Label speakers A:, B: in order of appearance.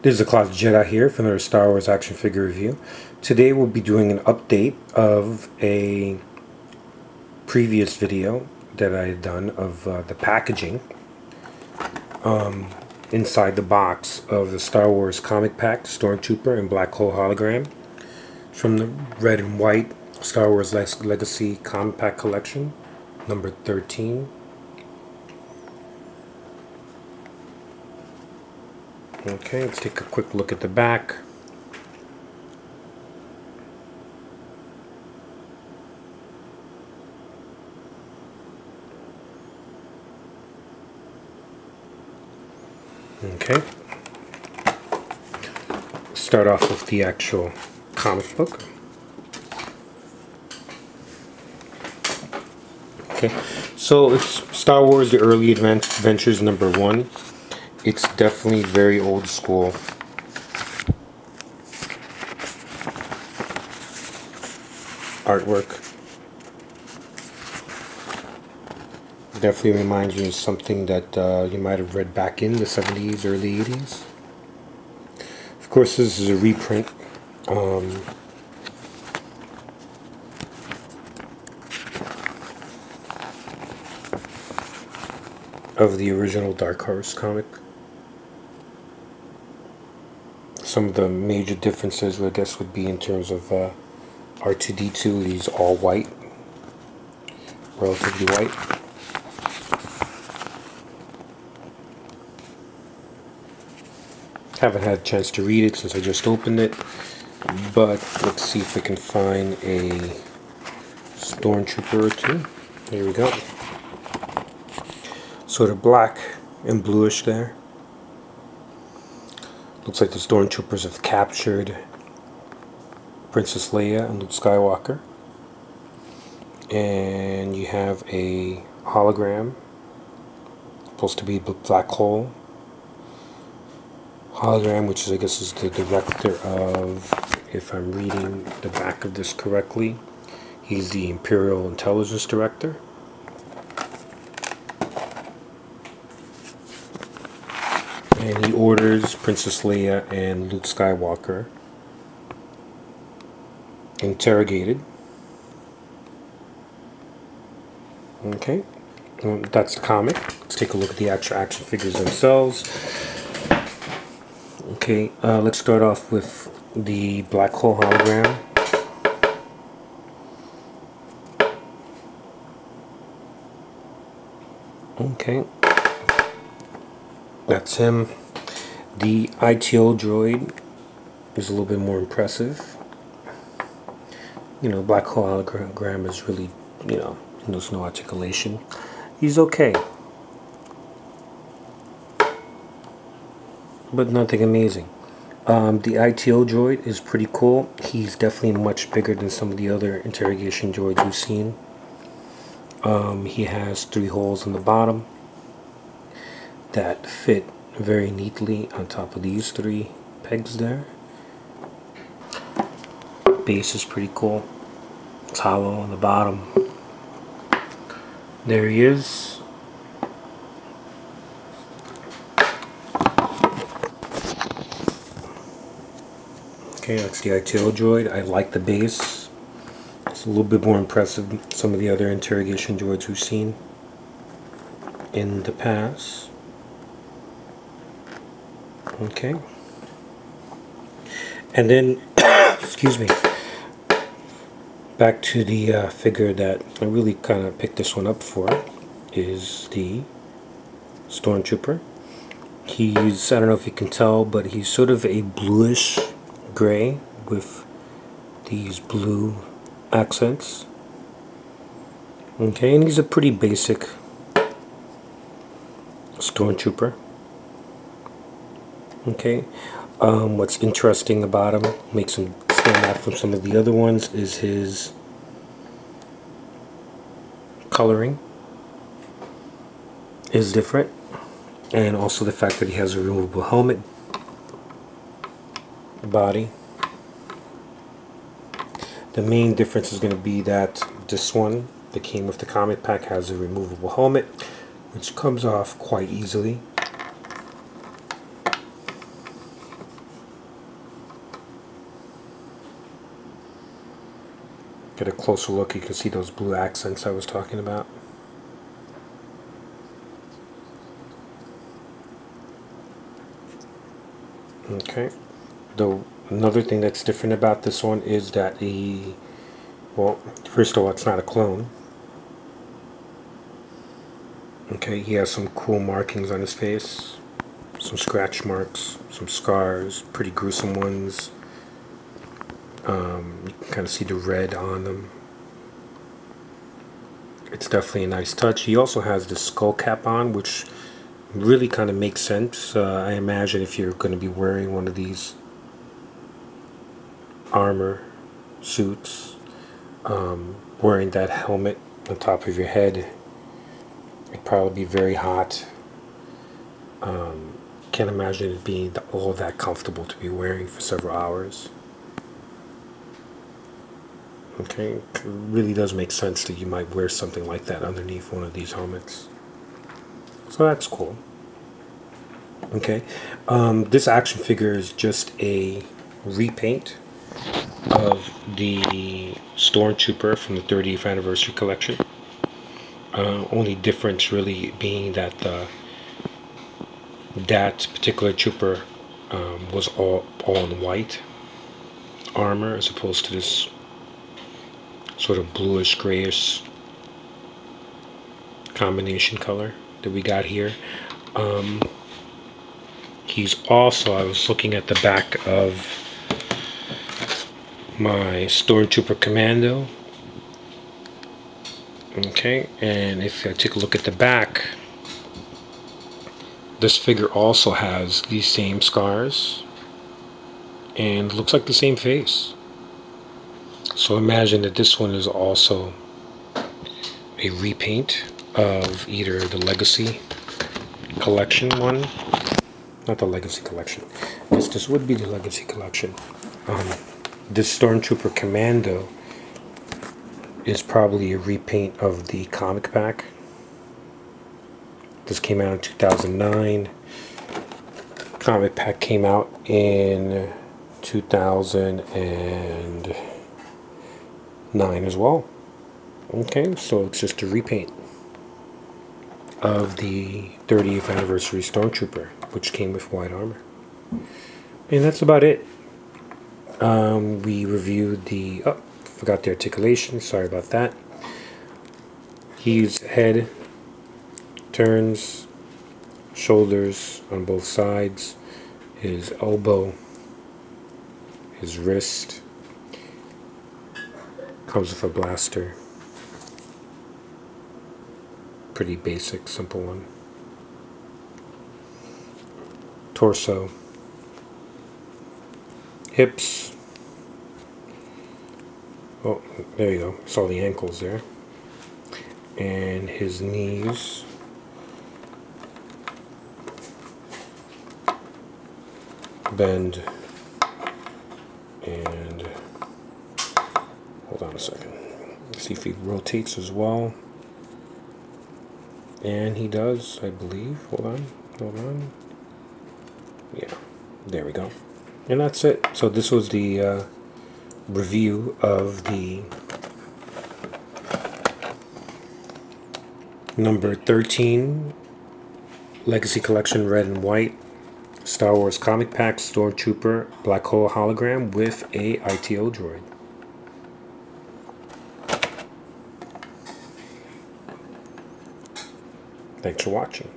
A: This is the Closet Jedi here for another Star Wars action figure review. Today we'll be doing an update of a previous video that I had done of the packaging inside the box of the Star Wars comic pack, StormTrooper and Blackhole Hologram, from the red and white Star Wars Legacy comic pack collection, number 13. Okay, let's take a quick look at the back. Okay. Start off with the actual comic book. Okay, so it's Star Wars The Early Adventures number 1. It's definitely very old school. Artwork. Definitely reminds me of something that you might have read back in the 70s, early 80s. Of course, this is a reprint. Of the original Dark Horse comic. Some of the major differences, I guess, would be in terms of R2-D2. He's all white, relatively white. Haven't had a chance to read it since I just opened it, but let's see if I can find a Stormtrooper or two. Here we go. Sort of black and bluish there. Looks like the Stormtroopers have captured Princess Leia and Luke Skywalker. And you have a hologram, supposed to be the black hole hologram, which is, I guess, is the director of, if I'm reading the back of this correctly, he's the Imperial Intelligence Director. And he orders Princess Leia and Luke Skywalker interrogated. Okay, that's the comic. Let's take a look at the actual action figures themselves. Okay, let's start off with the Black Hole Hologram. Okay. That's him. The ITO droid is a little bit more impressive. You know, Black Hole Hologram is really, you know, there's no articulation. He's okay, but nothing amazing. The ITO droid is pretty cool. He's definitely much bigger than some of the other interrogation droids we've seen. He has 3 holes in the bottom that fit very neatly on top of these 3 pegs there. Base is pretty cool. It's hollow on the bottom. There he is. Okay, that's the ITO droid. I like the base. It's a little bit more impressive than some of the other interrogation droids we've seen in the past. Okay, and then excuse me, back to the figure that I really kind of picked this one up for, is the Stormtrooper. He's, I don't know if you can tell, but he's sort of a bluish gray with these blue accents. Okay, and he's a pretty basic Stormtrooper. Okay, what's interesting about him, makes him stand out from some of the other ones, is his coloring is different, and also the fact that he has a removable helmet body. The main difference is going to be that this one that came with the comic pack has a removable helmet, which comes off quite easily. Get a closer look, you can see those blue accents I was talking about. Okay. Another thing that's different about this one is that well, first of all, it's not a clone. Okay, he has some cool markings on his face. Some scratch marks, some scars, pretty gruesome ones. You can kind of see the red on them. It's definitely a nice touch. He also has the skull cap on, which really kind of makes sense. I imagine if you're going to be wearing one of these armor suits, wearing that helmet on top of your head, it'd probably be very hot. Can't imagine it being all that comfortable to be wearing for several hours. Okay, it really does make sense that you might wear something like that underneath one of these helmets. So that's cool. Okay, this action figure is just a repaint of the StormTrooper from the 30th anniversary collection. Only difference really being that that particular trooper was all in white armor, as opposed to this sort of bluish grayish combination color that we got here. He's also, I was looking at the back of my StormTrooper Commando. Okay, and if I take a look at the back, this figure also has these same scars and looks like the same face. So imagine that this one is also a repaint of either the Legacy Collection one. Not the Legacy Collection. This would be the Legacy Collection. This StormTrooper Commando is probably a repaint of the comic pack. This came out in 2009. Comic pack came out in 2009 as well. Okay, so it's just a repaint of the 30th anniversary StormTrooper, which came with white armor. And that's about it. We reviewed the... Oh, forgot the articulation. Sorry about that. His head, turns, shoulders on both sides, his elbow, his wrist, comes with a blaster. Pretty basic, simple one. Torso, hips, oh, there you go, saw the ankles there, and his knees, bend, and hold on a second, let's see if he rotates as well. And he does, I believe. Hold on. Yeah, there we go. And that's it. So this was the review of the number 13 Legacy Collection Red and White Star Wars Comic Pack StormTrooper Blackhole Hologram with a ITO droid. Thanks for watching.